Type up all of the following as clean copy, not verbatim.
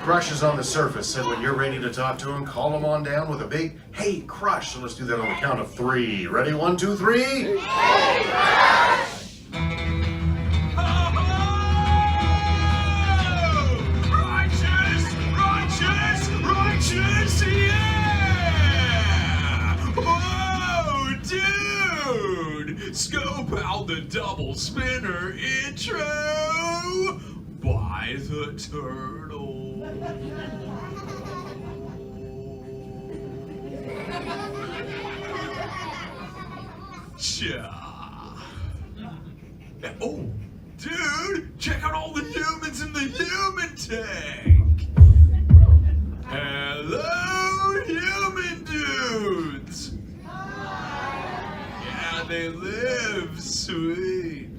Crush is on the surface, and when you're ready to talk to him, call him on down with a big, "Hey, Crush." So let's do that on the count of 3. Ready? 1, 2, 3. Hey, Crush! Righteous, yeah! Whoa, dude! Scope out the double spinner intro by the turtle. Cha. Oh, dude! Check out all the humans in the human tank! Hello, human dudes! Yeah, they live, sweet.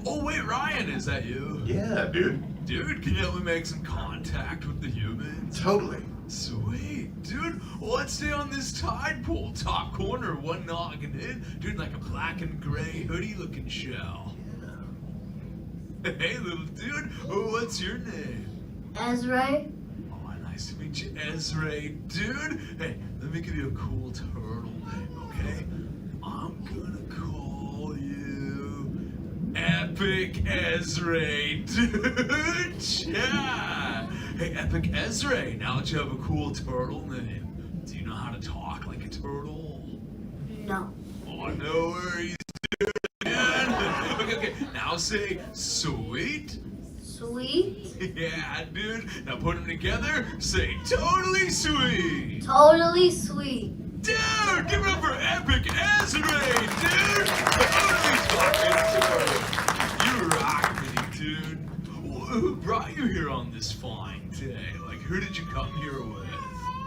Oh wait, Ryan, is that you? Yeah, dude. Dude, can you help me make some contact with the humans? Totally. Sweet, dude. Well, let's stay on this tide pool, top corner, one noggin in. Dude, like a black and gray hoodie looking shell. Hey, little dude, what's your name? Ezra. Nice to meet you, Ezra, dude. Hey, let me give you a cool turtle name, okay? I'm gonna call you Epic Ezra, dude. Yeah. Hey, Epic Ezra, now that you have a cool turtle name, do you know how to talk like a turtle? No. Oh, no worries, dude. Okay. Now say sweet. Sweet. Yeah, dude. Now put them together. Say totally sweet. Totally sweet. Dude, give it up for Epic Ezra, dude. Totally fucking turtle. You rock me, dude. Well, who brought you here on this fine day? Like, who did you come here with?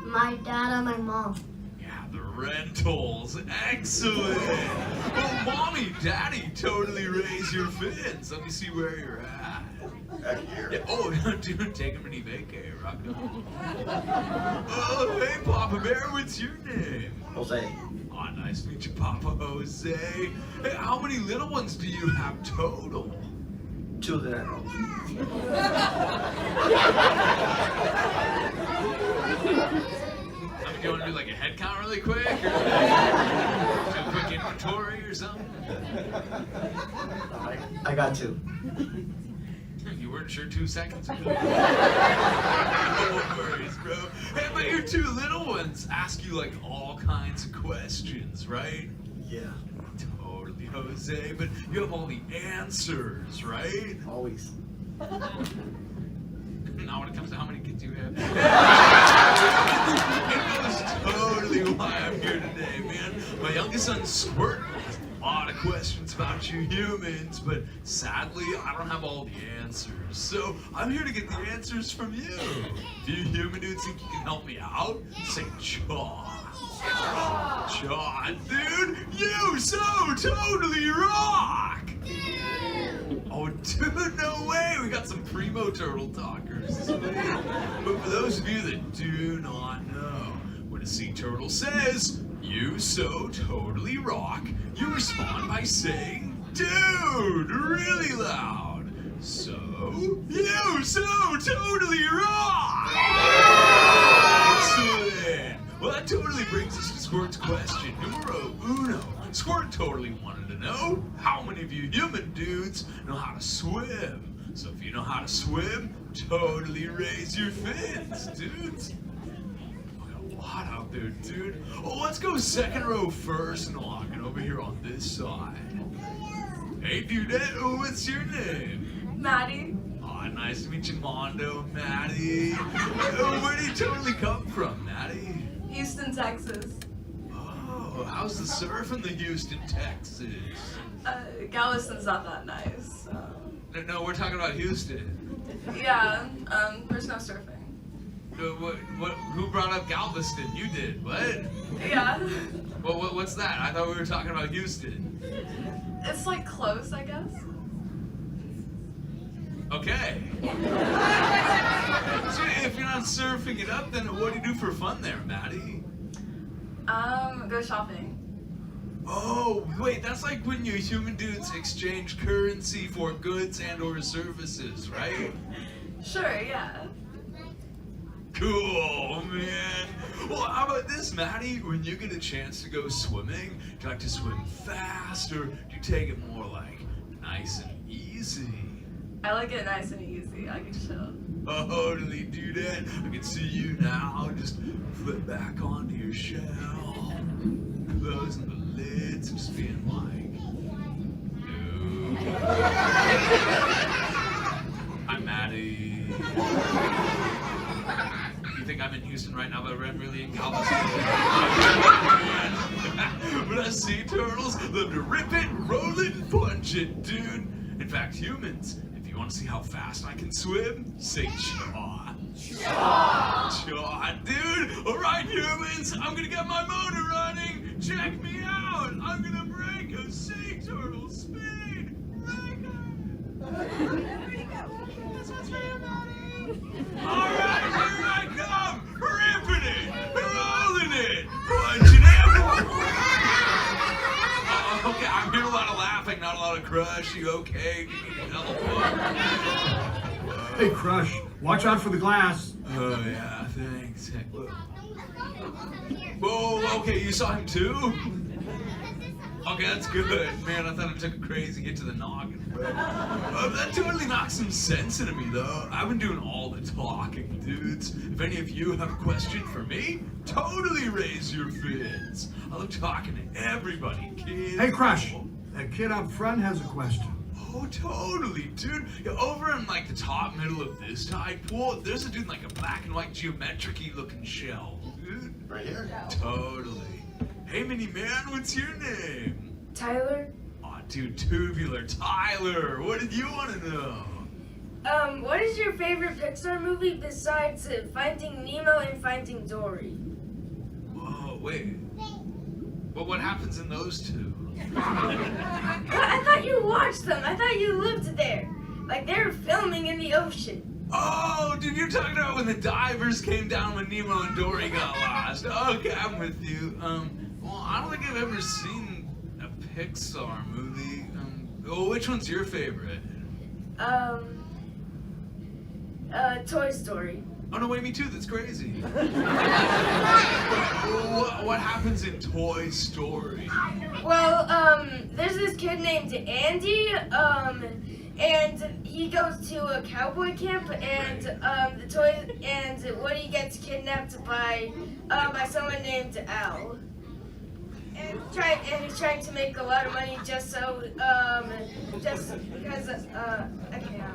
My dad and my mom. Yeah, the rentals. Excellent. Well, mommy, daddy totally raise your fins. Let me see where you're at. Back here. Yeah, oh, dude, take a mini vacay, rock on. Oh, hey, Papa Bear, what's your name? Jose. Oh, nice to meet you, Papa Jose. Hey, how many little ones do you have total? 2 that I know. I mean, you want to do like a head count really quick? Or do a quick inventory or something? I got 2. You weren't sure 2 seconds ago. No worries, bro. Hey, but your 2 little ones ask you like all kinds of questions, right? Yeah. Totally, Jose. But you have all the answers, right? Always. Now when it comes to how many kids you have. And that's totally why I'm here today, man. My youngest son, Squirt, has a lot of questions about you humans, but sadly, I don't have all the answers. So I'm here to get the answers from you. If you human dudes think you can help me out, say chaw. Chaw, dude, you so totally rock! Oh, dude, no way! We got some primo turtle talkers. But for those of you that do not know, when a sea turtle says, "You so totally rock," you respond by saying, "Dude," really loud. So, you so totally rock! Excellent! Well, that totally brings us to Squirt's question numero uno. Squirt totally wanted to know, how many of you human dudes know how to swim? So if you know how to swim, totally raise your fins, dudes. We got a lot out there, dude. Oh, let's go second row first and log it over here on this side. Hey, dudette, what's your name? Maddie. Oh, nice to meet you, Mondo, Maddie. Where do you totally come from, Maddie? Houston, Texas. Oh, how's the surf in the Houston, Texas? Galveston's not that nice. No, we're talking about Houston. Yeah, there's no surfing. Who brought up Galveston? You did. What? Yeah. What's that? I thought we were talking about Houston. It's like close, I guess. Okay. So if you're not surfing it up, then what do you do for fun there, Maddie? Go shopping. Oh, wait, that's like when you human dudes exchange currency for goods and or services, right? Sure, yeah. Cool, man. Well, how about this, Maddie? When you get a chance to go swimming, do you like to swim fast or do you take it more like nice and easy? I like it nice and easy. I can chill. Totally do that. I can see you now. Just flip back onto your shell, closing the lids, and just being like, no. I'm Maddie. You think I'm in Houston right now, but I'm really in Galveston. But us sea turtles love to rip it, roll it, and plunge it, dude. In fact, humans, if you want to see how fast I can swim, say chaw. Chaw, dude. All right, humans, I'm gonna get my motor running. Check me out. I'm gonna break a sea turtle speed record. All right, here I come. Ripping it, rolling it, punching it. Okay, I'm hearing a lot of laughing, not a lot of crush. You okay? Do you need help? Hey, Crush, watch out for the glass. Oh, yeah, thanks. Whoa, okay, you saw him too? Okay, that's good. Man, I thought it took a crazy hit to the noggin. That totally knocked some sense into me, though. I've been doing all the talking, dudes. If any of you have a question for me, totally raise your fists. I love talking to everybody, kids. Hey, Crush, that kid up front has a question. Oh, totally, dude. Yeah, over in like the top middle of this tide pool, there's a dude in like a black and white geometric-y looking shell, dude. Right here. Totally. Hey, mini man, what's your name? Tyler? Aw, dude, tubular Tyler. What did you want to know? What is your favorite Pixar movie besides Finding Nemo and Finding Dory? Whoa, wait. Well, what happens in those two? I thought you watched them. I thought you lived there. Like they were filming in the ocean. Oh, dude, you're talking about when the divers came down when Nemo and Dory got lost. Okay, I'm with you. Well, I don't think I've ever seen a Pixar movie. Which one's your favorite? Toy Story. Oh, no, wait, me too. That's crazy. What happens in Toy Story? Well, there's this kid named Andy, and he goes to a cowboy camp, and Woody gets kidnapped by someone named Al. And he's trying to make a lot of money just because I don't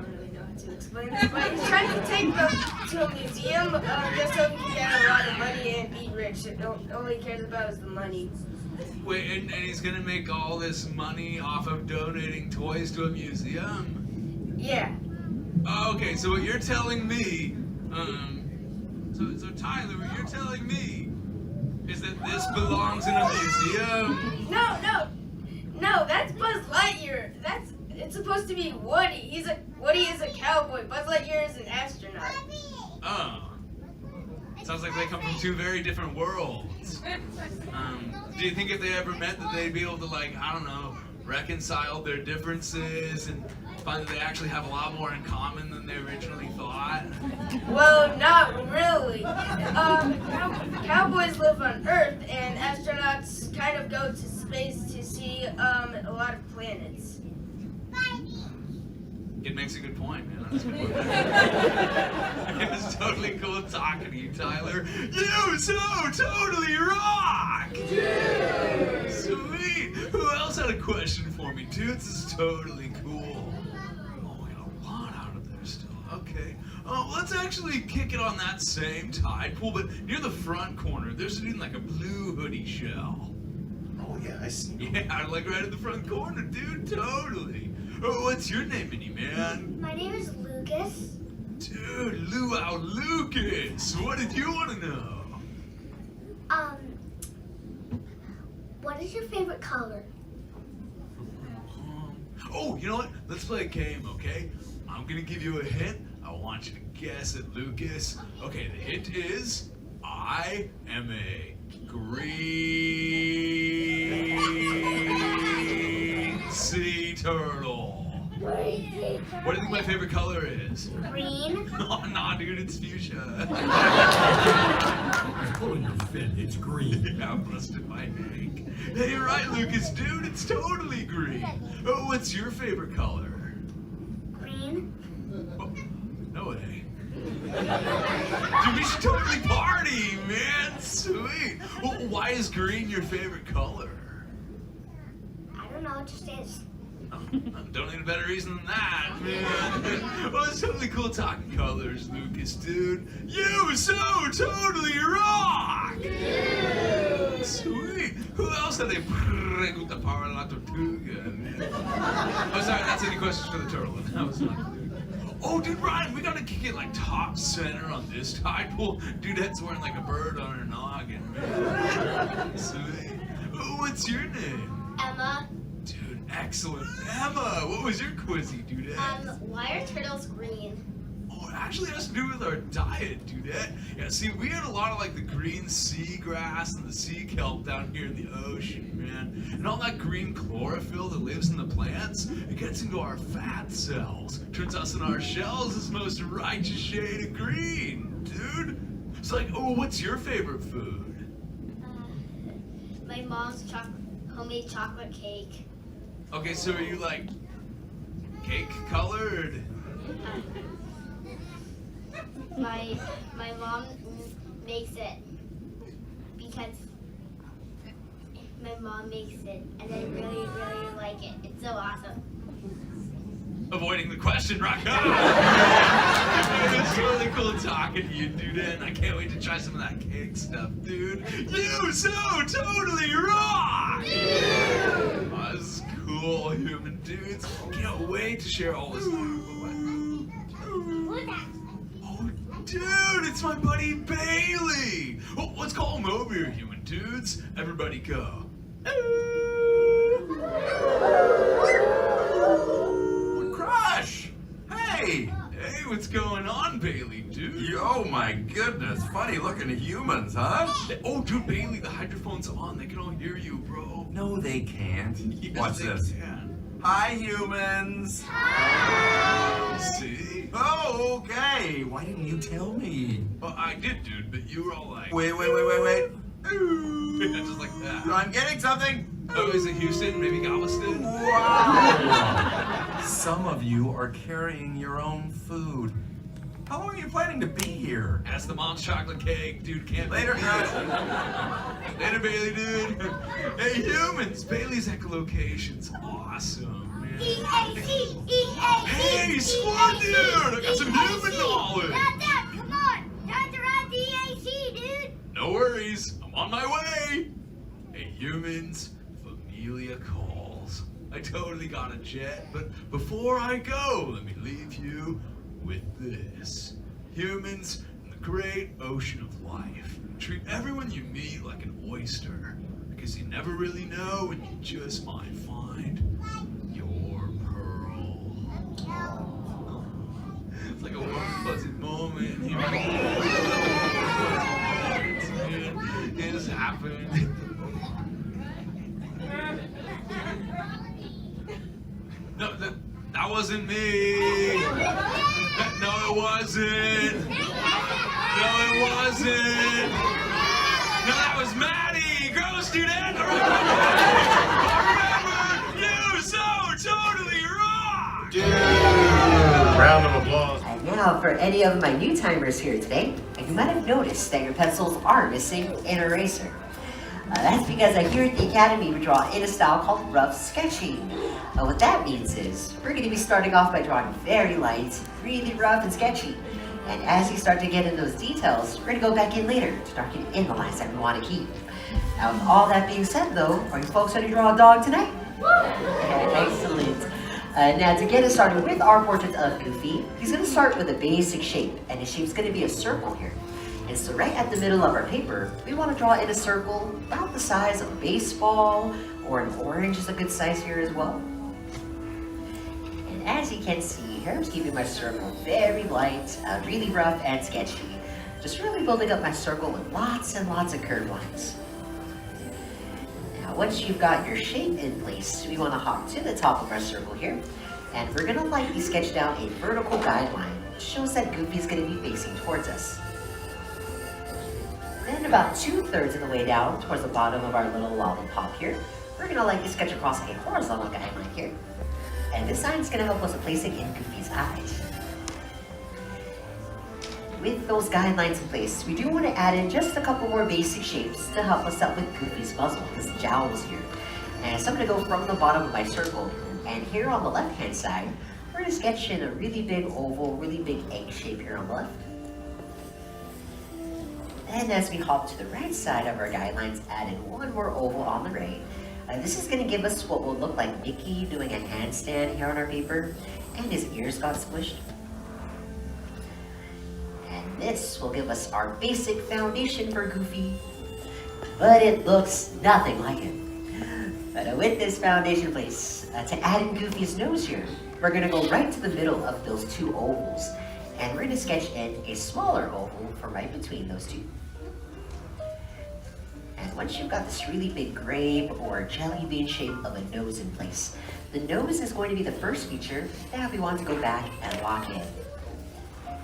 really know how to explain this, but he's trying to take them to a museum just so he can get a lot of money and be rich. All he cares about is the money. Wait, and he's gonna make all this money off of donating toys to a museum? Yeah. Okay, so what you're telling me, so Tyler, what you're telling me is that this belongs in a museum? No, that's Buzz Lightyear. It's supposed to be Woody. Woody is a cowboy. Buzz Lightyear is an astronaut. Oh. Sounds like they come from two very different worlds. Do you think if they ever met that they'd be able to, like, I don't know, reconcile their differences and find that they actually have a lot more in common than they originally thought? Well, not really. Cowboys live on Earth, and astronauts kind of go to space to see a lot of planets. It makes a good point, man. That's a good point. It was totally cool talking to you, Tyler. You so totally rock! Yeah! Sweet! Who else had a question for me, dude? This is totally cool. Oh, we got a lot out of there still. Okay. Let's actually kick it on that same tide pool, but near the front corner, there's a dude in like a blue hoodie shell. Oh, yeah, I see. Yeah, like right at the front corner, dude. Totally. Oh, what's your name, mini man? My name is Lucas. Dude, Luau Lucas. What did you want to know? What is your favorite color? Oh, you know what? Let's play a game, okay? I'm gonna give you a hint. I want you to guess it, Lucas. Okay, the hint is I am a green sea turtle. What do you think my favorite color is? Green. Oh, nah, dude, it's fuchsia. fit. It's green. Yeah, busted my Hank. Hey, you're right, Lucas, dude. It's totally green. Oh, what's your favorite color? Green. Oh, no way. Dude, we should totally party, man. Sweet. Well, why is green your favorite color? I don't know, it just is. Don't need a better reason than that, man. Well, it's totally cool talking colors, Lucas, dude. You so totally rock! Sweet. Who else had a pregunta para la tortuga, man? Oh, sorry, that's any questions for the turtle. That was not good. Oh, dude, Ryan, we gotta kick it like top center on this tide pool. Dude, that's wearing like a bird on her noggin, man. Sweet. What's your name? Emma. Dude, excellent. Emma, what was your quizzy, dudette? Why are turtles green? Oh, it actually has to do with our diet, dudette. Yeah, see, we had a lot of like the green seagrass and the sea kelp down here in the ocean, man. And all that green chlorophyll that lives in the plants, it gets into our fat cells. Turns us in our shells this most righteous shade of green, dude. It's like, oh, what's your favorite food? My mom's homemade chocolate cake. Okay, so are you like cake colored? My mom makes it because my mom makes it and I really, really like it. It's so awesome. Avoiding the question, Rocco. It's really cool talking to you, dude, and I can't wait to try some of that cake stuff, dude. You so totally rock! Oh, this is cool, human dudes. Can't wait to share all this. Who's that? Oh, dude, it's my buddy Bailey. Oh, let's call him over here, human dudes. Everybody go. Crush! Hey! Hey, what's going on, Bailey, dude? Oh my goodness, funny looking humans, huh? Oh, dude, Bailey, the hydrophone's on. They can all hear you, bro. No, they can't. Yes, Watch they this. can. Hi, humans! See? Oh, okay. Why didn't you tell me? Well, I did, dude, but you were all like... Wait. Just like that. I'm getting something. Oh, is it Houston? Maybe Galveston? Wow! Some of you are carrying your own food. How long are you planning to be here? That's the mom's chocolate cake, dude. Can't Later, Crush. Crush. Later, Bailey, dude. Hey, humans. Bailey's echolocation's awesome, man. E-A-C! Hey, squad, dude. I got some human knowledge. Dad, come on! Time to ride the EAC, dude! No worries. I'm on my way. Hey, humans. Familia calls. I totally got a jet, but before I go, let me leave you with this. Humans, in the great ocean of life, treat everyone you meet like an oyster, because you never really know when you just might find your pearl. It's like a warm, fuzzy moment. It has happened. No, that wasn't me. No, it wasn't. No, it wasn't. No, that was Maddie. Girl student. Remember, you so totally rock. Round of applause. And now for any of my new timers here today, you might have noticed that your pencils are missing an eraser. That's because here at the Academy we draw in a style called rough sketching. What that means is we're going to be starting off by drawing very light, really rough and sketchy. And as you start to get in those details, we're going to go back in later to darken in the lines that we want to keep. Now with all that being said though, are you folks ready to draw a dog tonight? Excellent. Now to get us started with our portrait of Goofy, he's going to start with a basic shape, and his shape's going to be a circle here. And so right at the middle of our paper, we want to draw in a circle about the size of a baseball, or an orange is a good size here as well. And as you can see here, I'm just keeping my circle very light, really rough and sketchy. Just really building up my circle with lots and lots of curved lines. Now once you've got your shape in place, we want to hop to the top of our circle here. And we're going to lightly sketch down a vertical guideline, which shows that Goofy is going to be facing towards us. Then about 2/3 of the way down towards the bottom of our little lollipop here, we're gonna lightly sketch across a horizontal guideline here. And this sign's gonna help us with placing in Goofy's eyes. With those guidelines in place, we do want to add in just a couple more basic shapes to help us out with Goofy's muzzle, his jowls here. And so I'm going to go from the bottom of my circle, and here on the left-hand side, we're going to sketch in a really big oval, really big egg shape here on the left. And as we hop to the right side of our guidelines, add in one more oval on the right. This is going to give us what will look like Mickey doing a handstand here on our paper, and his ears got squished. And this will give us our basic foundation for Goofy, but it looks nothing like it. But with this foundation in place, to add in Goofy's nose here, we're going to go right to the middle of those two ovals, and we're going to sketch in a smaller oval from right between those two. And once you've got this really big grape or jelly bean shape of a nose in place, the nose is going to be the first feature that we want to go back and lock in.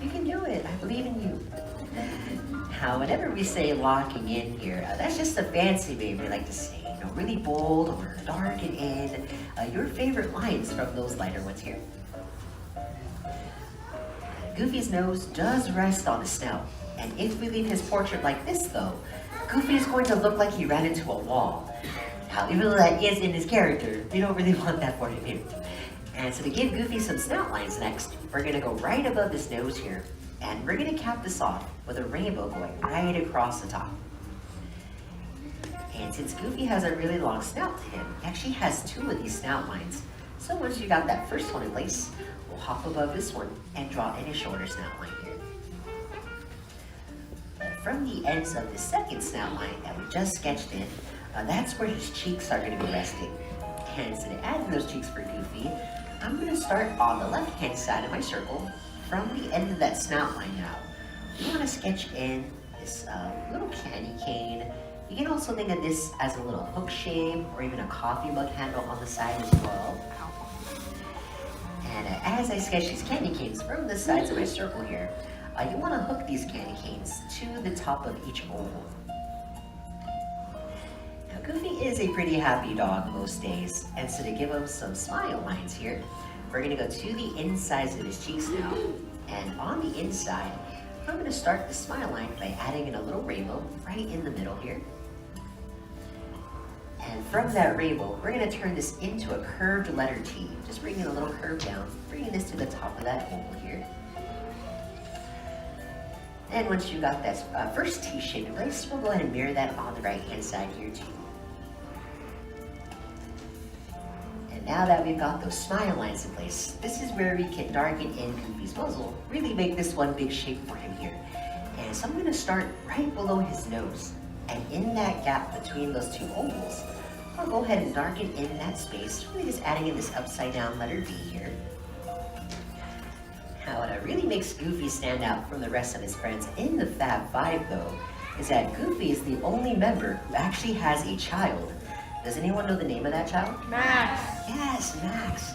You can do it, I believe in you. Now, whenever we say locking in here, that's just a fancy way we like to say, really bold or darken in your favorite lines from those lighter ones here. Goofy's nose does rest on his snout, and if we leave his portrait like this though, Goofy is going to look like he ran into a wall. Now, even though that is in his character, we don't really want that for him here. And so to give Goofy some snout lines next, we're going to go right above his nose here, and we're going to cap this off with a rainbow going right across the top. And since Goofy has a really long snout to him, he actually has two of these snout lines. So once you got that first one in place, we'll hop above this one and draw in a shorter snout line here. But from the ends of the second snout line that we just sketched in, that's where his cheeks are going to be resting. And so to add in those cheeks for Goofy, I'm going to start on the left-hand side of my circle. From the end of that snout line now, we want to sketch in this little candy cane. You can also think of this as a little hook shape or even a coffee mug handle on the side as well. And as I sketch these candy canes from the sides of my circle here, you want to hook these candy canes to the top of each oval. Now, Goofy is a pretty happy dog most days, and so to give him some smile lines here, we're going to go to the insides of his cheeks now. And on the inside, I'm going to start the smile line by adding in a little rainbow right in the middle here. And from that rainbow, we're going to turn this into a curved letter T. Just bringing a little curve down, bringing this to the top of that oval here. And once you got that first T shape in place, we'll go ahead and mirror that on the right-hand side here too. And now that we've got those smile lines in place, this is where we can darken in Goofy's muzzle, really make this one big shape for him here. And so I'm going to start right below his nose. And in that gap between those two ovals, I'll go ahead and darken in that space, really just adding in this upside down letter V here. Now, what really makes Goofy stand out from the rest of his friends in the Fab Five, though, is that Goofy is the only member who actually has a child. Does anyone know the name of that child? Max. Yes, Max.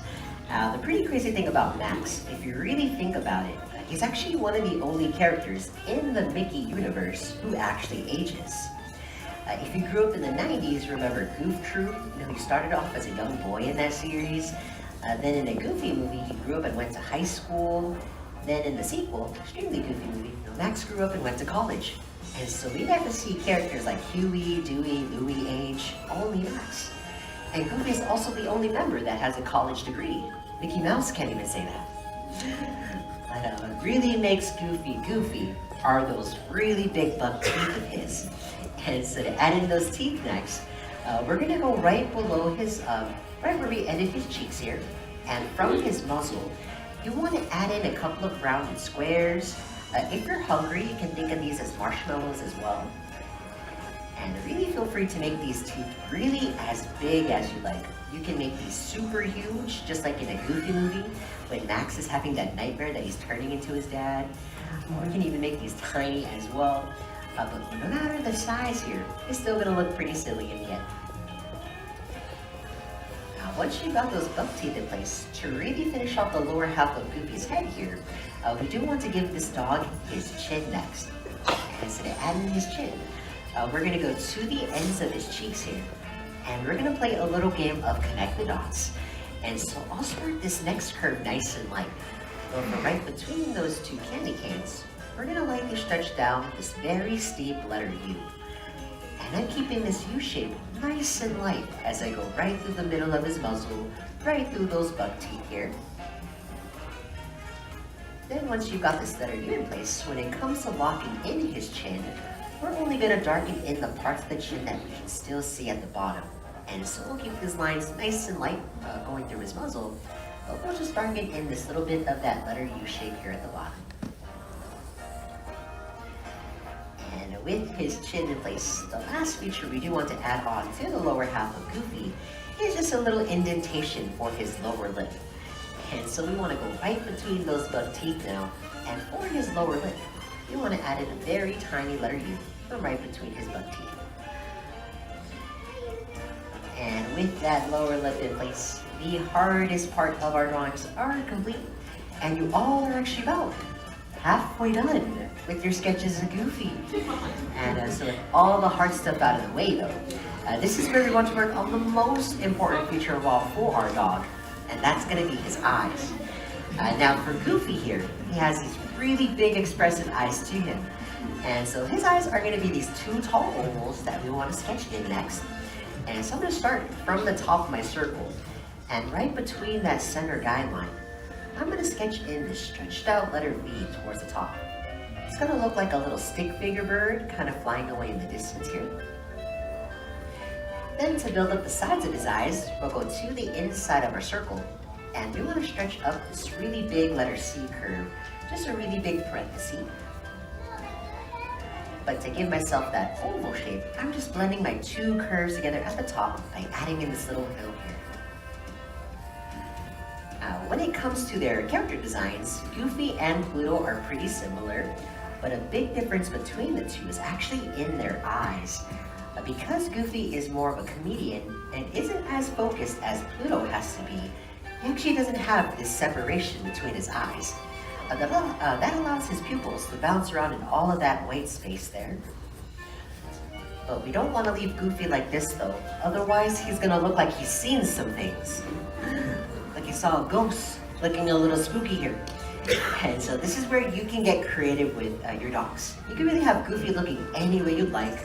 Now, the pretty crazy thing about Max, if you really think about it, he's actually one of the only characters in the Mickey universe who actually ages. If you grew up in the 90s, remember Goof Troop? He started off as a young boy in that series. Then in the Goofy movie, he grew up and went to high school. Then in the sequel, extremely Goofy movie, Max grew up and went to college. And so we got to see characters like Huey, Dewey, Louie age, only Max. And Goofy is also the only member that has a college degree. Mickey Mouse can't even say that. But what really makes Goofy Goofy are those really big buck teeth of his. And so to add in those teeth next, we're going to go right below his, right where we ended his cheeks here. And from his muzzle, you want to add in a couple of rounded squares. If you're hungry, you can think of these as marshmallows as well. And really feel free to make these teeth really as big as you like. You can make these super huge, just like in a Goofy movie, when Max is having that nightmare that he's turning into his dad. Or you can even make these tiny as well. But no matter the size here, it's still going to look pretty silly in the end. Now, once you've got those buck teeth in place, to really finish off the lower half of Goofy's head here, we do want to give this dog his chin next. And so to add in his chin, we're gonna go to the ends of his cheeks here, and we're gonna play a little game of connect the dots. And so I'll start this next curve nice and light. So from right between those two candy canes, we're gonna lightly stretch down this very steep letter U. And I'm keeping this U shape nice and light as I go right through the middle of his muzzle, right through those buck teeth here. Then once you've got this letter U in place, when it comes to locking in his chin, we're only gonna darken in the parts of the chin that we can still see at the bottom. And so we'll keep these lines nice and light going through his muzzle, but we'll just darken in this little bit of that letter U shape here at the bottom. And with his chin in place, the last feature we do want to add on to the lower half of Goofy is just a little indentation for his lower lip. And so we want to go right between those buck teeth now, and for his lower lip, we want to add in a very tiny letter U from right between his buck teeth. And with that lower lip in place, the hardest part of our drawings are complete, and you all are actually about halfway done with your sketches of Goofy. And so with all the hard stuff out of the way though, this is where we want to work on the most important feature of all for our dog, and that's going to be his eyes. Now for Goofy here, he has these really big expressive eyes to him. And so his eyes are going to be these two tall ovals that we want to sketch in next. And so I'm going to start from the top of my circle, and right between that center guideline, I'm going to sketch in this stretched out letter V towards the top. It's going to look like a little stick figure bird kind of flying away in the distance here. Then to build up the sides of his eyes, we'll go to the inside of our circle, and we want to stretch up this really big letter C curve, just a really big parenthesis. But to give myself that oval shape, I'm just blending my two curves together at the top by adding in this little hill here. When it comes to their character designs, Goofy and Pluto are pretty similar, but a big difference between the two is actually in their eyes. Because Goofy is more of a comedian and isn't as focused as Pluto has to be, he actually doesn't have this separation between his eyes. That allows his pupils to bounce around in all of that white space there. But we don't want to leave Goofy like this though, otherwise he's gonna look like he's seen some things. Like he saw a ghost looking a little spooky here. And so this is where you can get creative with your dogs. You can really have Goofy looking any way you'd like.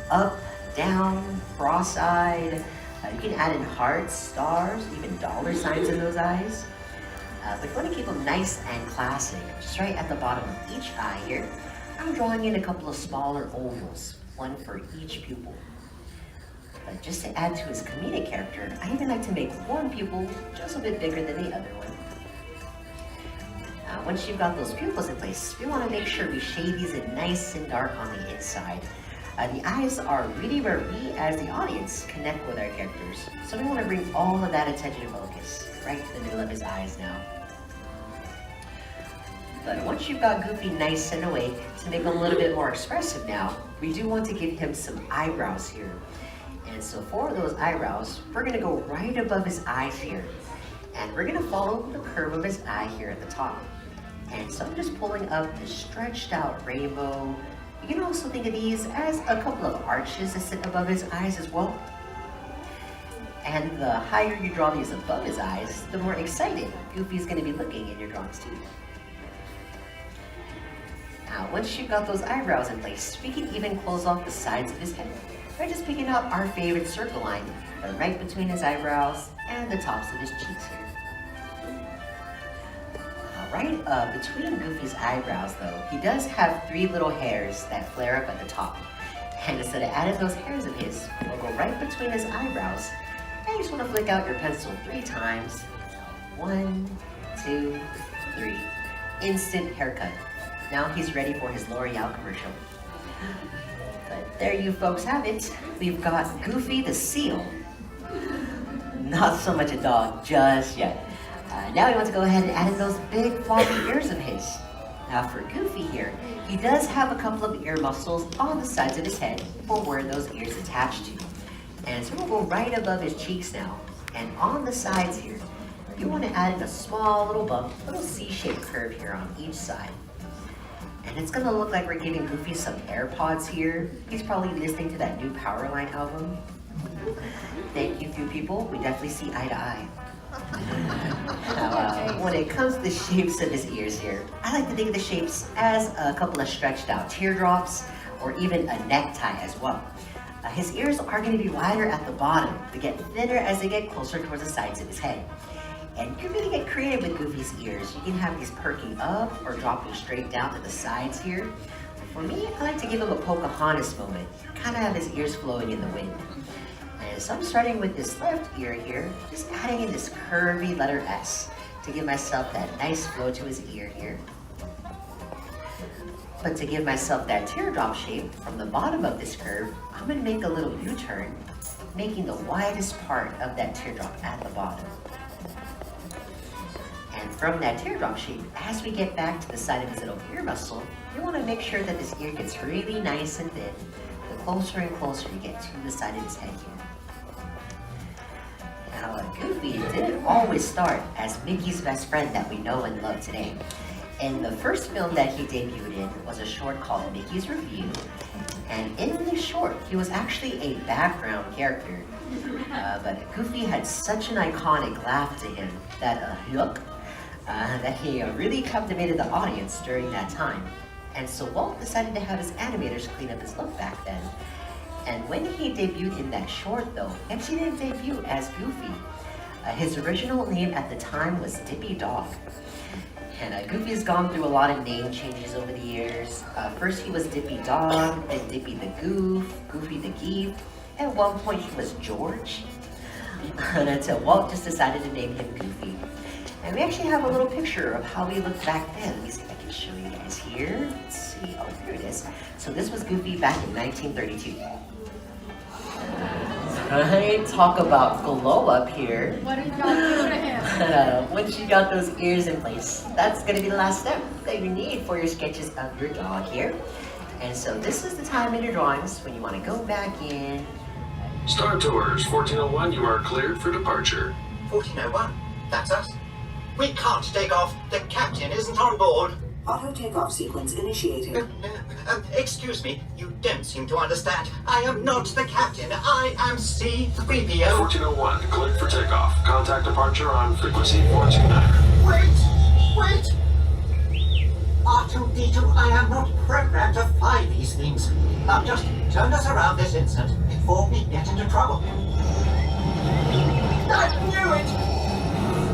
Up, down, cross-eyed. You can add in hearts, stars, even dollar signs in those eyes. But you want to keep them nice and classic. Just right at the bottom of each eye here, I'm drawing in a couple of smaller ovals, one for each pupil. But just to add to his comedic character, I even like to make one pupil just a bit bigger than the other one. Once you've got those pupils in place, we want to make sure we shade these in nice and dark on the inside. The eyes are really where we, as the audience, connect with our characters. So we want to bring all of that attention and focus right to the middle of his eyes now. But once you've got Goofy nice and awake, to make him a little bit more expressive now, we do want to give him some eyebrows here. And so for those eyebrows, we're going to go right above his eyes here. And we're going to follow the curve of his eye here at the top. And so I'm just pulling up the stretched out rainbow. You can also think of these as a couple of arches that sit above his eyes as well. And the higher you draw these above his eyes, the more excited Goofy's going to be looking in your drawings too. Now, once you've got those eyebrows in place, we can even close off the sides of his head by just picking out our favorite circle line right between his eyebrows and the tops of his cheeks here. Right between Goofy's eyebrows though, he does have three little hairs that flare up at the top. And instead of adding those hairs of his, we'll go right between his eyebrows. And you just want to flick out your pencil 3 times. 1, 2, 3. Instant haircut. Now he's ready for his L'Oreal commercial. But there you folks have it. We've got Goofy the Seal. Not so much a dog just yet. Now we want to go ahead and add in those big floppy ears of his. Now for Goofy here, he does have a couple of ear muscles on the sides of his head for where those ears attach to. And so we'll go right above his cheeks now. And on the sides here, you want to add in a small little bump, little C-shaped curve here on each side. And it's gonna look like we're giving Goofy some AirPods here. He's probably listening to that new Powerline album. Thank you, few people. We definitely see eye to eye. Now, when it comes to the shapes of his ears here, I like to think of the shapes as a couple of stretched out teardrops or even a necktie as well. His ears are going to be wider at the bottom to get thinner as they get closer towards the sides of his head. And you can really get creative with Goofy's ears. You can have these perking up or dropping straight down to the sides here. For me, I like to give him a Pocahontas moment, kind of have his ears flowing in the wind. And so I'm starting with this left ear here, just adding in this curvy letter S to give myself that nice flow to his ear here. But to give myself that teardrop shape from the bottom of this curve, I'm going to make a little U-turn, making the widest part of that teardrop at the bottom. And from that teardrop shape, as we get back to the side of his little ear muscle, you want to make sure that this ear gets really nice and thin, the closer and closer you get to the side of his head here. Now, Goofy didn't always start as Mickey's best friend that we know and love today. And the first film that he debuted in was a short called Mickey's Review. And in this short, he was actually a background character. But Goofy had such an iconic laugh to him that that he really captivated the audience during that time. And so Walt decided to have his animators clean up his look back then. And when he debuted in that short though, he actually didn't debut as Goofy. His original name at the time was Dippy Dog. And Goofy's gone through a lot of name changes over the years. First he was Dippy Dog, then Dippy the Goof, Goofy the Geef. At one point he was George. And until Walt just decided to name him Goofy. And we actually have a little picture of how he looked back then. Let me see if I can show you guys here. Let's see, oh here it is. So this was Goofy back in 1932. Right, talk about glow up here. What did y'all do to him? Once you got those ears in place, that's gonna be the last step that you need for your sketches of your dog here. And so this is the time in your drawings when you wanna go back in. Star Tours, 1401, you are cleared for departure. 1401, that's us. We can't take off. The captain isn't on board. Auto takeoff sequence initiated. Excuse me, you don't seem to understand. I am not the captain. I am C-3PO. 1401, cleared for takeoff. Contact departure on frequency 429. Wait! R2-D2, I am not programmed to fly these things. Now just turn us around this instant before we get into trouble. I knew it!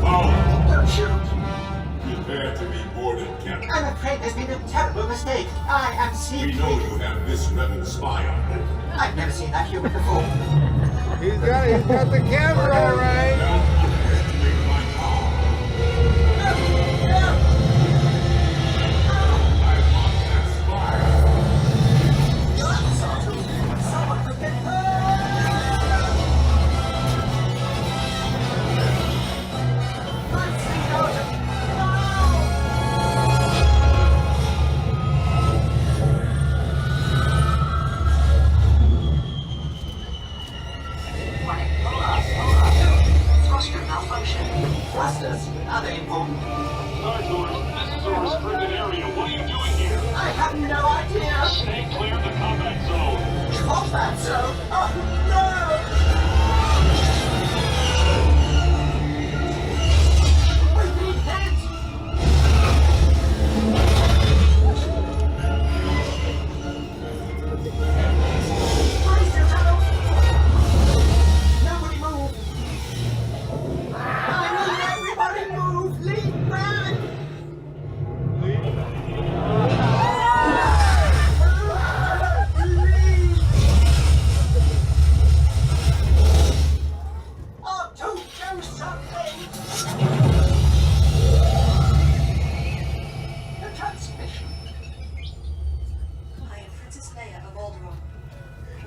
Oh, Don't shoot! prepare to be boarded, Captain. I'm afraid there's been a terrible mistake. I am C-3PO. We know you have this rebel spy on board. I've never seen that human before. He's got the camera all right. Now, activate my power. I want that spy. Someone could get hurt! Thrusters, are they important? Star Tours, this is a restricted area. What are you doing here? I have no idea. Stay clear of the combat zone. Combat zone? Oh no! We've been hit! Brace yourself! Nobody move! I need everybody move! Lean back! Oh, don't do something! The transmission. I am Princess Leia of Alderaan.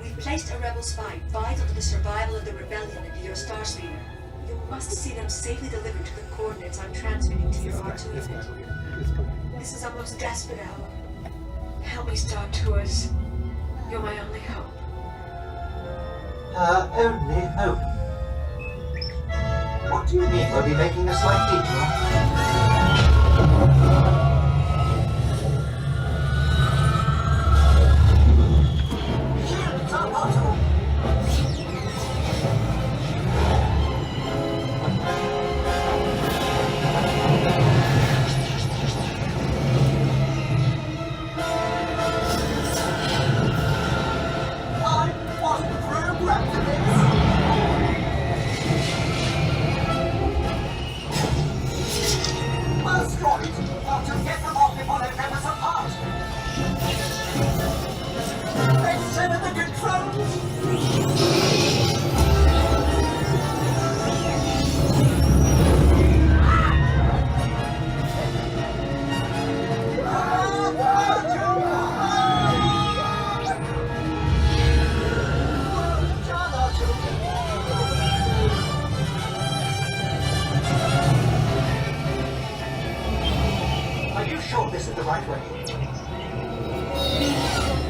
We've placed a rebel spy vital to the survival of the rebellion into your star speeder. You must see them safely delivered to the coordinates I'm transmitting to your R2 unit. This is our most desperate hour. Help me, Star Tours. You're my only hope. Only hope. What do you mean we'll be making a slight detour? Are you sure this is the right way?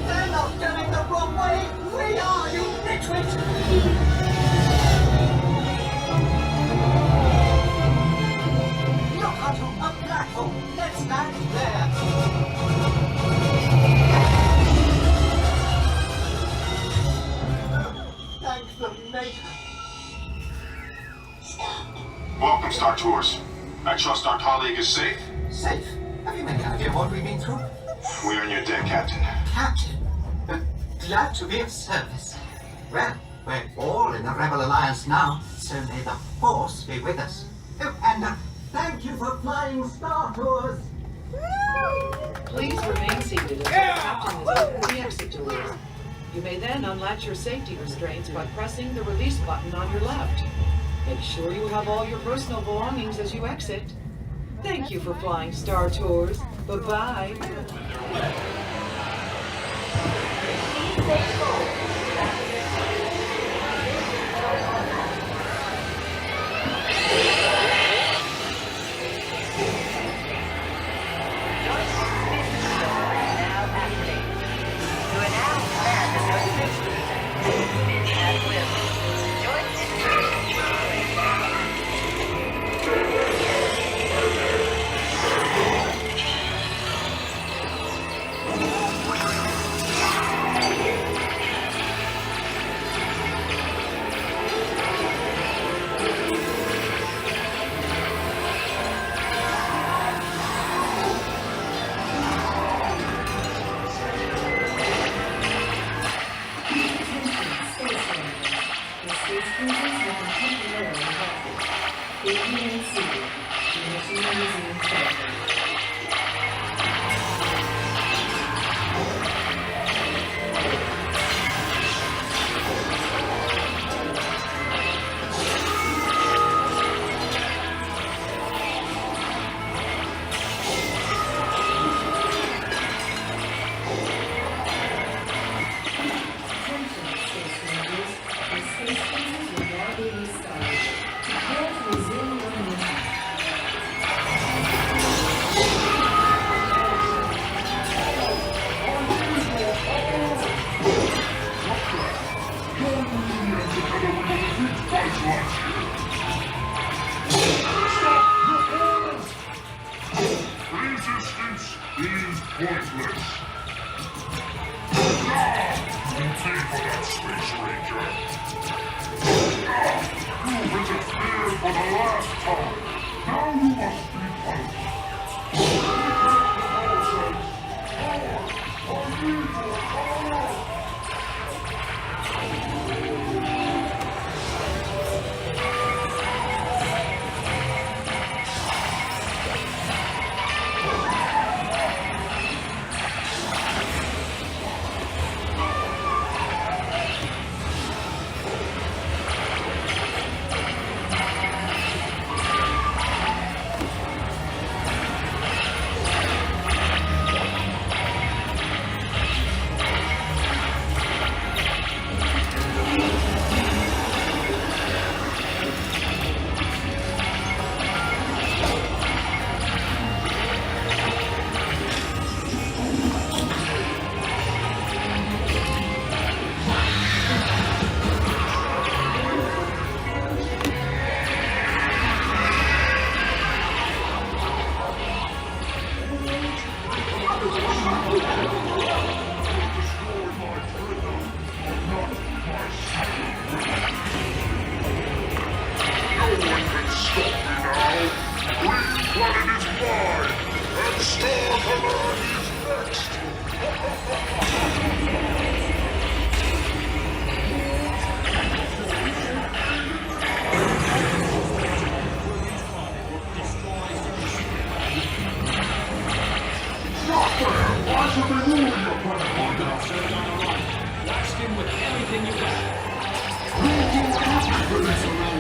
They're not going the wrong way! We are, you nitwit! Look onto a platform! Let's land there! Thank the maker! Welcome, Star Tours. I trust our colleague is safe? Safe? Have you any idea what we've been through? We're on your deck, Captain. Captain? Glad to be of service. Well, we're all in the Rebel Alliance now, so may the Force be with us. Oh, and thank you for flying Star Tours! Please remain seated until the captain has opened the exit doors. You may then unlatch your safety restraints by pressing the release button on your left. Make sure you have all your personal belongings as you exit. Thank you for flying Star Tours. Bye-bye.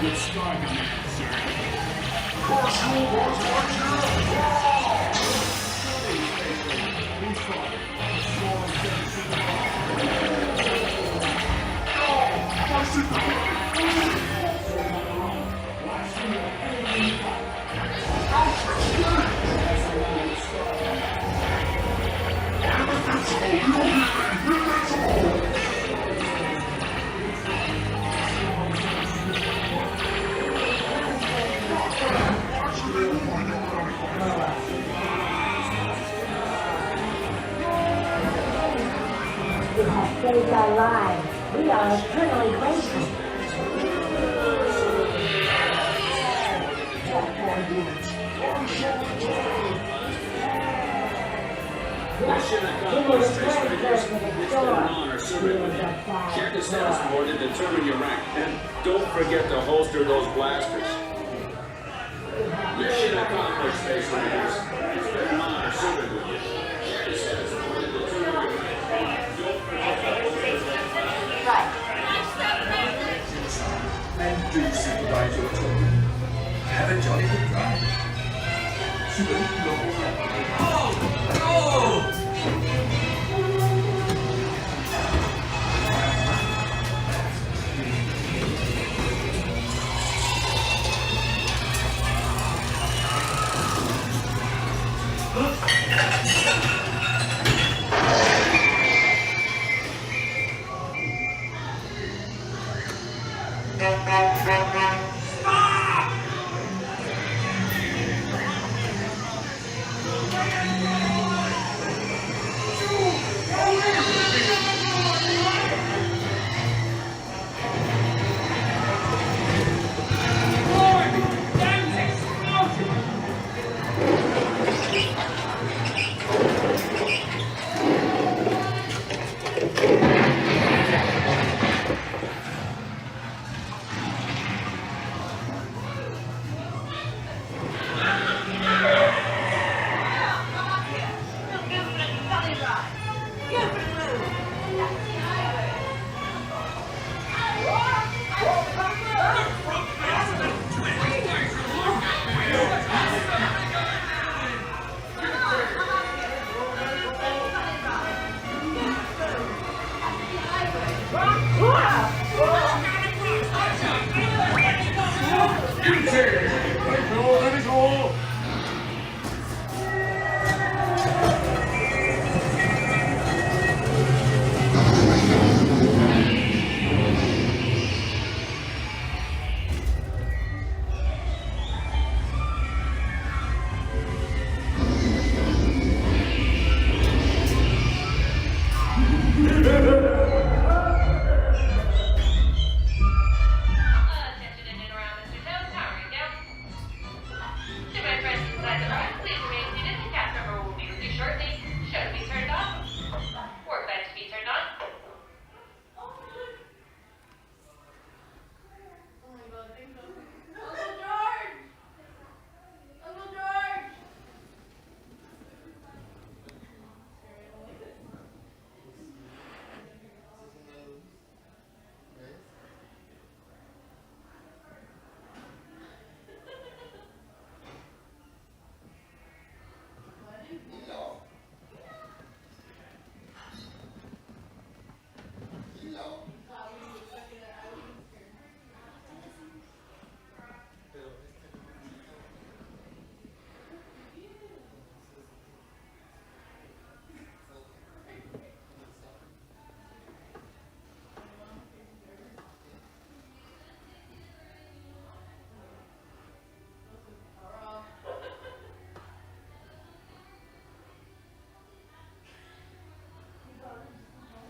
get started now, sir. Crush robots, You have saved our lives. We are eternally grateful. Mission accomplished, Space Rangers. It's been an honor serving with you. Check the status board to determine your rank. And don't forget to holster those blasters. Mission accomplished, Space Rangers. It's been an honor serving with you. Check the status board to determine your rank. Don't forget to holster those blasters. And do supervise your children. Have a jolly good drive. Super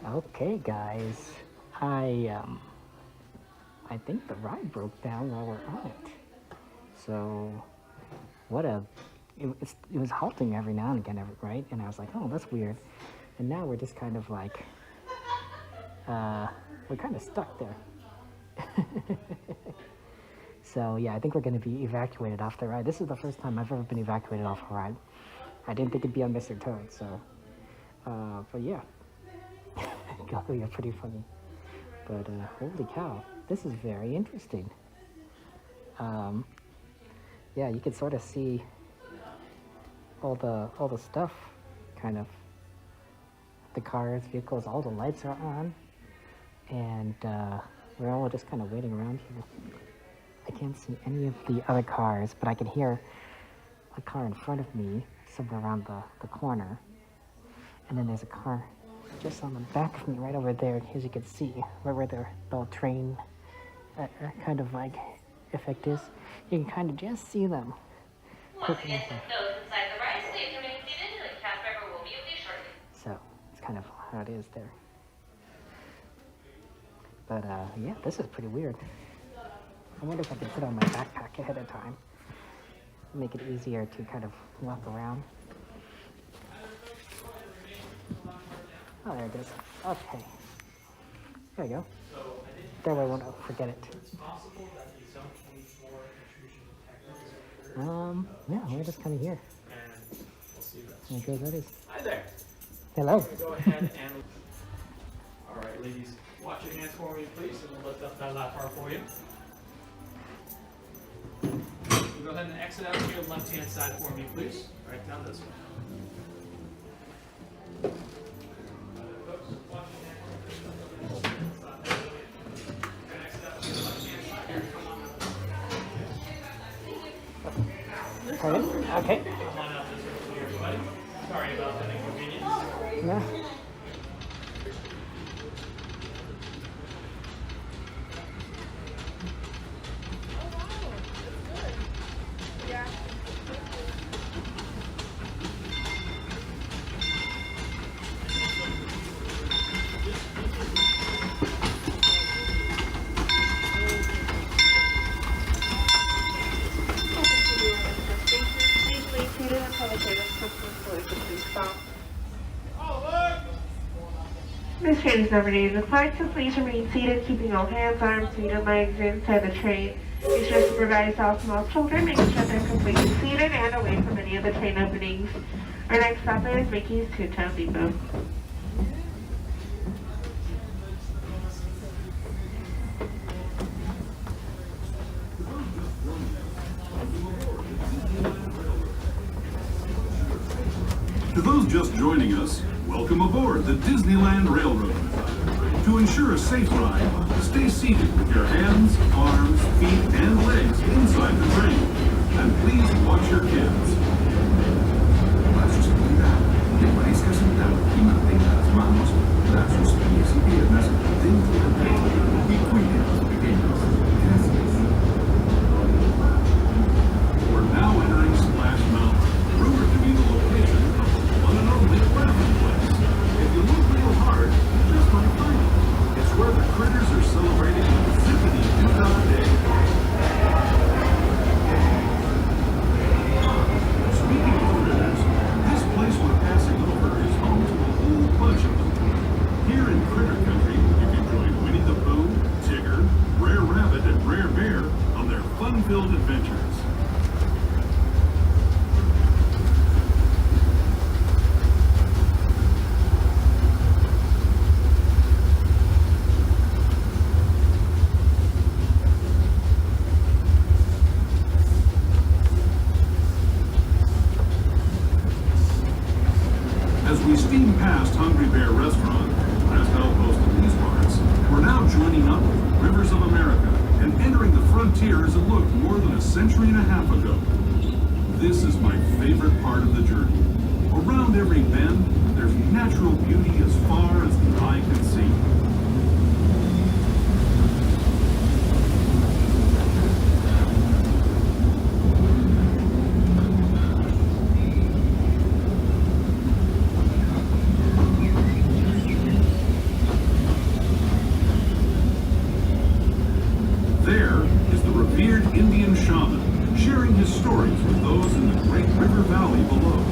Okay, guys, I think the ride broke down while we're on it. So, it was halting every now and again, right? And I was like, oh, that's weird. And now we're just kind of like, we're kind of stuck there. So yeah, I think we're going to be evacuated off the ride. This is the first time I've ever been evacuated off a ride. I didn't think it'd be on Mr. Toad, so, but yeah. Yeah, pretty funny. But holy cow, this is very interesting. yeah, you can sort of see all the stuff, kind of. The cars, vehicles, all the lights are on, and we're all just kind of waiting around here. I can't see any of the other cars, but I can hear a car in front of me, somewhere around the corner. And then there's a car just on the back of me, right over there, as you can see, right where the little train kind of like effect is. You can kind of just see them. Once again, those inside the ride, please remain seated. The cab driver will be with you shortly. So, it's kind of how it is there. But yeah, this is pretty weird. I wonder if I can put on my backpack ahead of time. Make it easier to kind of walk around. Oh, there it is. Okay. There we go. That way I won't forget it. Yeah, we're just kind of here. Okay, that is. Hi there. Hello. Go ahead and. All right, ladies, watch your hands for me, please, and we'll lift up that lap bar for you. Go ahead and exit out to your left-hand side for me, please. Right down this way. Okay. Come on out this way, everybody. Sorry about that inconvenience. No. This train is number 8 in the flight, so please remain seated, keeping all hands, arms, feet, and legs inside the train. Be sure to supervise all small children, making sure they're completely seated and away from any of the train openings. Our next stop is Mickey's Toontown Depot. To those just joining us, welcome aboard the Disneyland Railroad. To ensure a safe ride, stay seated with your hands, arms, feet, and legs inside the train. And please watch your kids. Para su seguridad, permanezca sentado y mantenga las manos, brazos, pies y piernas dentro del tren y cuide a los pequeños. Gracias. We're now entering Splash Mountain, rumored to be the location of the one and only raffle place. If you look real hard, you just might find it. It's where the critters are celebrating the Zippity Doo-Dah Day. Speaking of critters, this place we're passing over is home to a whole bunch of them. Here in Critter Country, you can join Winnie the Pooh, Tigger, Brer Rabbit, and Brer Bear on their fun-filled adventures. As we steam past Hungry Bear Restaurant, last outpost in these parts, we're now joining up with Rivers of America and entering the frontier as it looked more than a century and a half ago. This is my favorite part of the journey. Around every bend, there's natural beauty as far as the eye can see. There is the revered Indian shaman, sharing his stories with those in the great river valley below.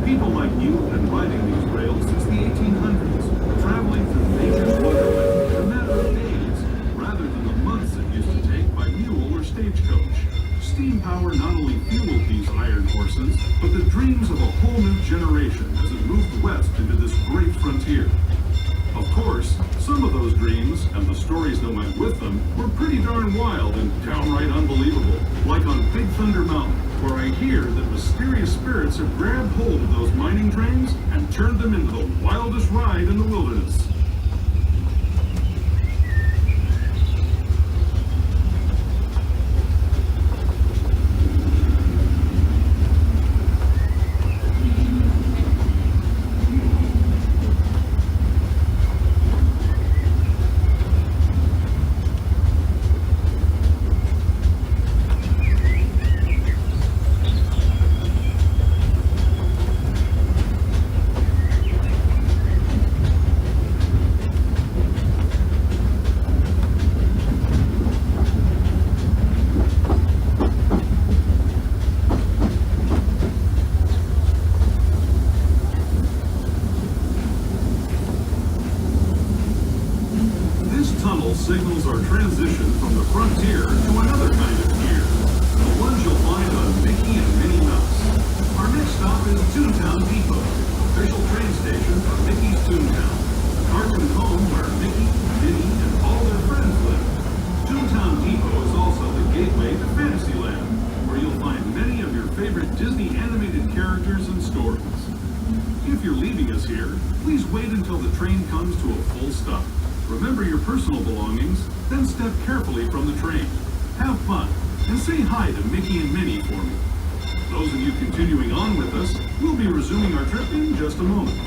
People like you have been riding these rails since the 1800s, traveling through nature's wonderland in a matter of days, rather than the months it used to take by mule or stagecoach. Still, steam power not only fueled these iron horses, but the dreams of a whole new generation as it moved west into this great frontier. Of course, some of those dreams, and the stories that went with them, were pretty darn wild and downright unbelievable. Like on Big Thunder Mountain, where I hear that mysterious spirits have grabbed hold of those mining trains and turned them into the wildest ride in the wilderness. Signals our transition from the frontier to another kind of gear, the ones you'll find on Mickey and Minnie Mouse. Our next stop is Toontown Depot, official train station for Mickey's Toontown, the cartoon home where Mickey, Minnie, and all their friends live. Toontown Depot is also the gateway to Fantasyland, where you'll find many of your favorite Disney animated characters and stories. If you're leaving us here, please wait until the train comes to a full stop. Remember your personal belongings, then step carefully from the train. Have fun, and say hi to Mickey and Minnie for me. Those of you continuing on with us, we'll be resuming our trip in just a moment.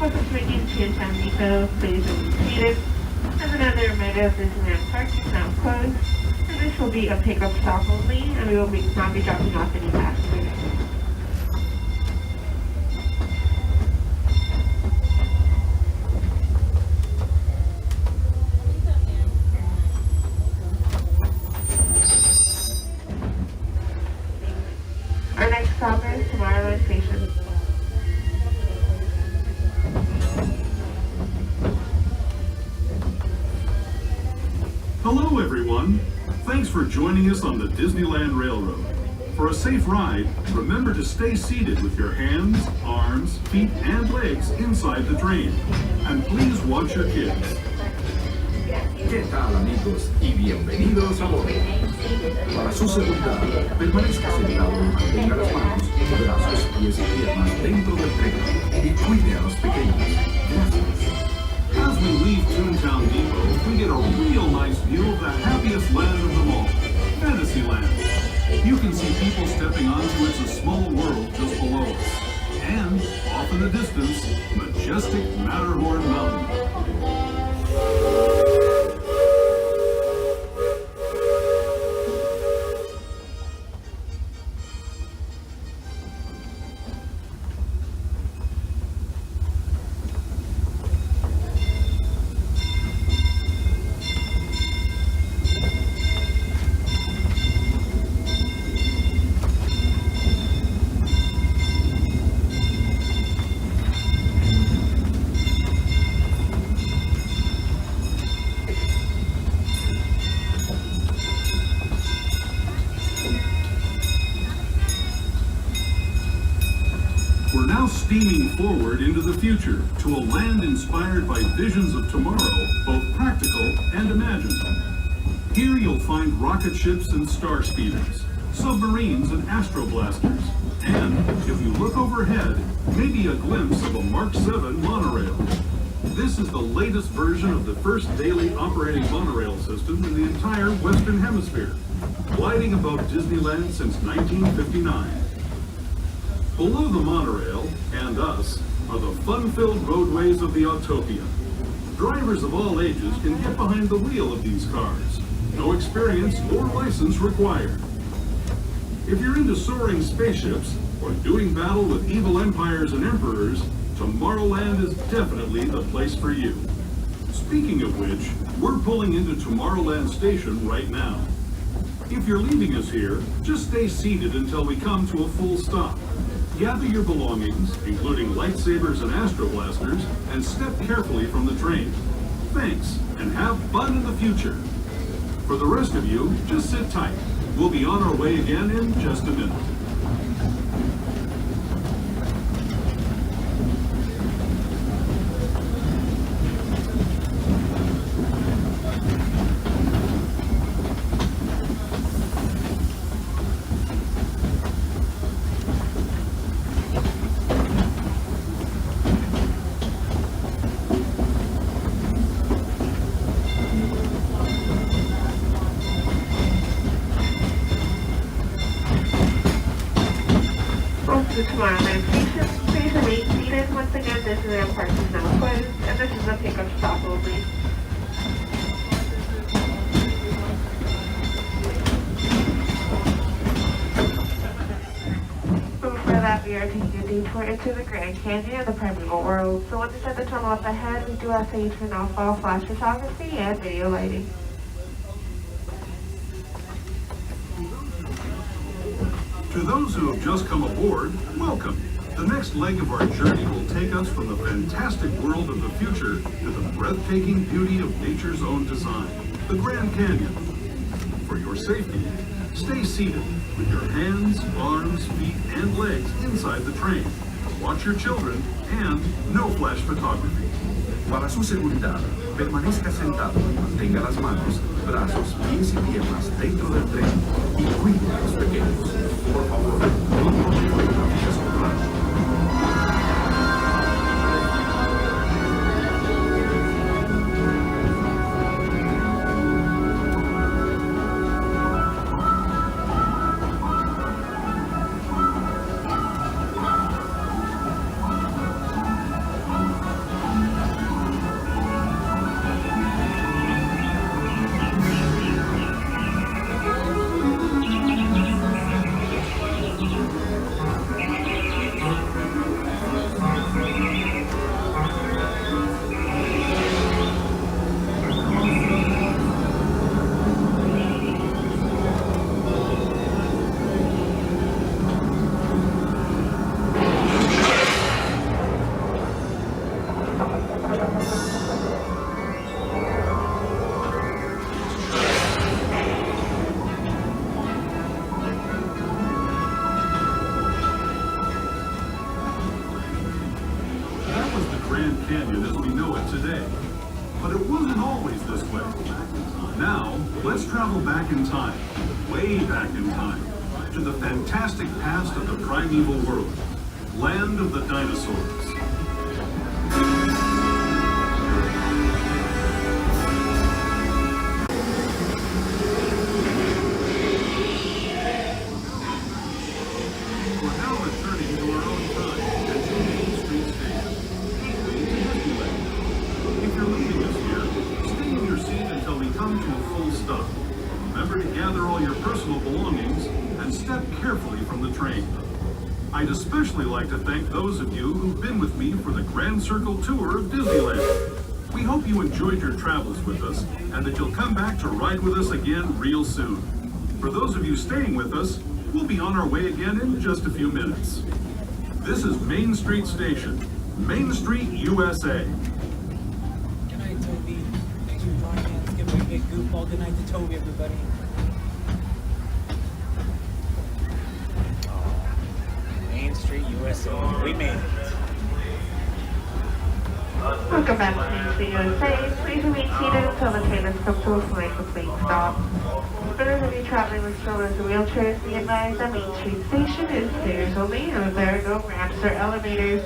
Welcome to Mickey's Toontown Depot. Please remain seated. As another reminder, Disneyland Park is now closed, and this will be a pickup stop only, and we will not be dropping off any passengers. Our next stop is Tomorrowland Station. Hello everyone! Thanks for joining us on the Disneyland Railroad. For a safe ride, remember to stay seated with your hands, arms, feet, and legs inside the train. And please watch your kids. ¿Qué tal amigos y bienvenidos a bordo? Para su seguridad, permanezca sentado y mantenga las manos, brazos, pies y piernas dentro del tren y cuide a los pequeños. Gracias. As we leave Toontown Depot, we get a real nice view of the happiest land of them all, Fantasyland. You can see people stepping onto It's a Small World just below us. And, off in the distance, majestic Matterhorn Mountain. We're now steaming forward into the future to a land inspired by visions of tomorrow, both practical and imagined. Here you'll find rocket ships and star speeders, submarines and Astro blasters, and, if you look overhead, maybe a glimpse of a Mark 7 monorail. This is the latest version of the first daily operating monorail system in the entire Western Hemisphere, gliding above Disneyland since 1959. Below the monorail, and us, are the fun-filled roadways of the Autopia. Drivers of all ages can get behind the wheel of these cars. No experience or license required. If you're into soaring spaceships or doing battle with evil empires and emperors, Tomorrowland is definitely the place for you. Speaking of which, we're pulling into Tomorrowland Station right now. If you're leaving us here, just stay seated until we come to a full stop. Gather your belongings, including lightsabers and Astro blasters, and step carefully from the train. Thanks, and have fun in the future. For the rest of you, just sit tight. We'll be on our way again in just a minute. Tomorrow night station, please remain seated. Once again, Disneyland Park is now closed, and this is a pickup stop only. Before that, we are taking a detour into the Grand Canyon and the Primeval World. So once it's at the tunnel up ahead, we do ask that you turn off all flash photography and video lighting. To those who have just come aboard, welcome. The next leg of our journey will take us from the fantastic world of the future to the breathtaking beauty of nature's own design, the Grand Canyon. For your safety, stay seated with your hands, arms, feet, and legs inside the train. Watch your children and no flash photography. Para su seguridad, permanezca sentado y mantenga las manos, brazos, pies y piernas dentro del tren y cuide a los pequeños. Por favor, no toque fotografías con Canyon as we know it today. But it wasn't always this way. Now, let's travel back in time, way back in time, to the fantastic past of the primeval world, land of the dinosaurs. I'd especially like to thank those of you who've been with me for the Grand Circle Tour of Disneyland. We hope you enjoyed your travels with us and that you'll come back to ride with us again real soon. For those of you staying with us, we'll be on our way again in just a few minutes. This is Main Street Station, Main Street, USA. Good night, Toby. Thanks for joining us. Give me a big goofball. Good night to Toby, everybody. Main Street, USA. We made it. Welcome back to Main Street, USA. Please remain seated until the train has come to a full complete stop. For those of you traveling with strollers or wheelchairs, be advised that Main Street Station is stairs only and there are no ramps or elevators.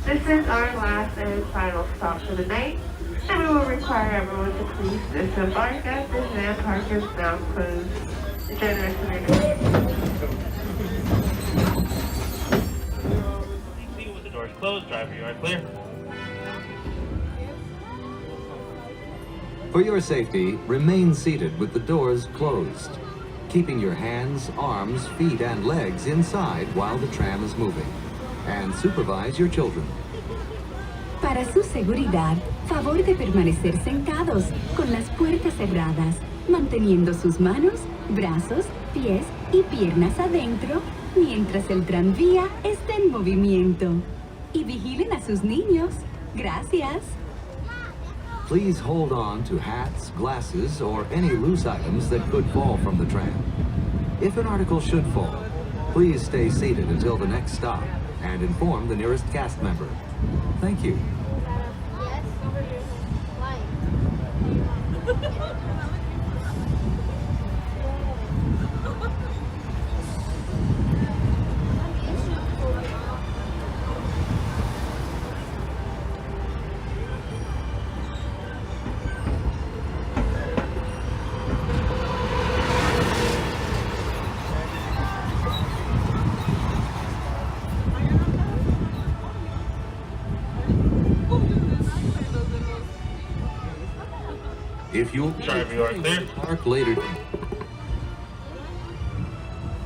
This is our last and final stop for the night, and we will require everyone to please disembark as Disneyland Park is now closed. Enjoy the rest of your day. With the doors closed, driver, you are clear. For your safety, remain seated with the doors closed, keeping your hands, arms, feet, and legs inside while the tram is moving, and supervise your children. Para su seguridad, favor de permanecer sentados con las puertas cerradas, manteniendo sus manos, brazos, pies y piernas adentro mientras el tranvía está en movimiento. Y vigilen a sus niños. Gracias. Please hold on to hats, glasses, or any loose items that could fall from the tram. If an article should fall, please stay seated until the next stop and inform the nearest cast member. Thank you.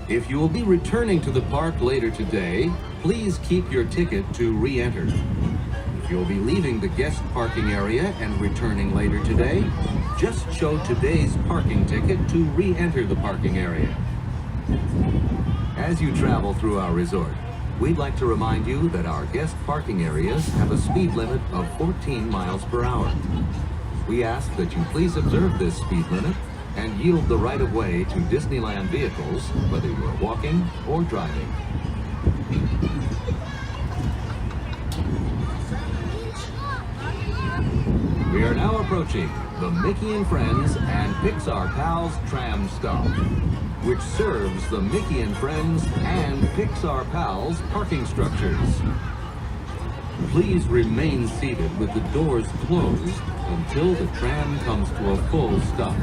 If you'll be returning to the park later today, please keep your ticket to re-enter. If you'll be leaving the guest parking area and returning later today, just show today's parking ticket to re-enter the parking area. As you travel through our resort, we'd like to remind you that our guest parking areas have a speed limit of 14 miles per hour. We ask that you please observe this speed limit and yield the right-of-way to Disneyland vehicles, whether you are walking or driving. We are now approaching the Mickey and Friends and Pixar Pals Tram stop, which serves the Mickey and Friends and Pixar Pals parking structures. Please remain seated with the doors closed until the tram comes to a full stop.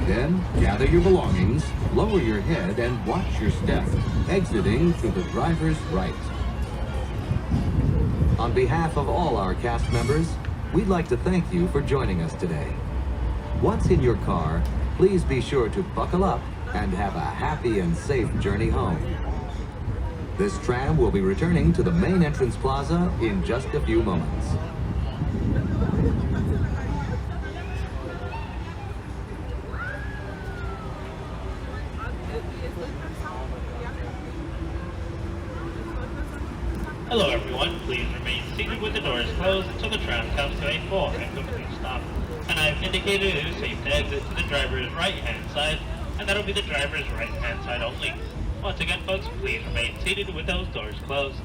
Then gather your belongings, lower your head, and watch your step, exiting to the driver's right. On behalf of all our cast members, we'd like to thank you for joining us today. Once in your car, please be sure to buckle up and have a happy and safe journey home. This tram will be returning to the main entrance plaza in just a few moments. Hello everyone, please remain seated with the doors closed until the tram comes to a full and complete stop. And I've indicated it is safe to exit to the driver's right-hand side, and that'll be the driver's right-hand side only. Once again folks, please remain seated with those doors closed.